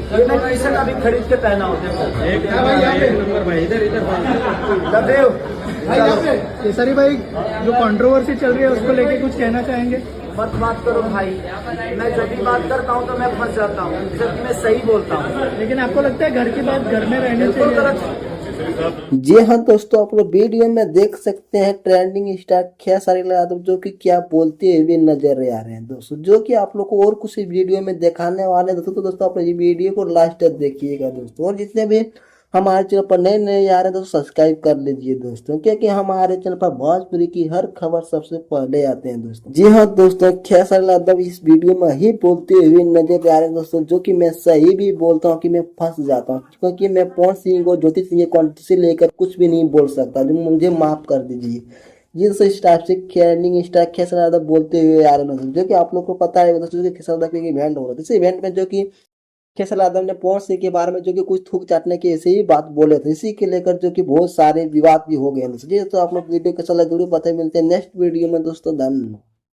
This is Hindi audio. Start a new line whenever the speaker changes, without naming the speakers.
ये मैं टी शर्ट अभी खरीद के पहना हूँ।
एक नंबर भाई, इधर इधर
केसरी भाई, जो कंट्रोवर्सी चल रही है उसको लेके कुछ कहना चाहेंगे?
मत बात करो भाई, मैं जब भी बात करता हूँ तो मैं फंस जाता हूँ, जबकि मैं सही बोलता हूँ।
लेकिन आपको लगता है घर की बात घर में रहने
बिल्कुल
चाहिए?
गलत।
जी हाँ दोस्तों, आप लोग वीडियो में देख सकते हैं ट्रेंडिंग स्टार खेसारी लाल यादव जो कि क्या बोलते हुए नजर आ रहे हैं दोस्तों, जो कि आप लोग को और कुछ वीडियो में दिखाने वाले हैं दोस्तों। तो दोस्तों आप लोग ये वीडियो को लास्ट तक देखिएगा दोस्तों, और जितने भी हमारे चैनल पर नए नए आ रहे हैं दोस्तों सब्सक्राइब कर लीजिए दोस्तों, क्योंकि हमारे चैनल पर भोजपुरी की हर खबर सबसे पहले आते हैं दोस्तों। जी हाँ दोस्तों, खेसारी लाल यादव इस वीडियो में ही बोलते हुए नजर आ रहे हैं दोस्तों, जो कि मैं सही भी बोलता हूँ कि मैं फंस जाता हूँ, क्योंकि मैं पवन सिंह और ज्योति सिंह क्वांटिटी से लेकर कुछ भी नहीं बोल सकता, जो मुझे माफ कर दीजिए। जिस टाइप से ट्रेंडिंग स्टार खेसारी लाल यादव बोलते हुए आ रहे हैं, जो कि आप लोग को पता है दोस्तों कि खेसारी यादव का इवेंट हो रहा था। इस इवेंट में जो कि खेसारी यादव ने पवन सिंह के बारे में जो कि कुछ थूक चाटने की ऐसे ही बात बोले थे, इसी के लेकर जो कि बहुत सारे विवाद भी हो गए दोस्तों। जी तो आप लोग वीडियो कैसा लगे पता मिलते हैं नेक्स्ट वीडियो में दोस्तों। धन्यवाद।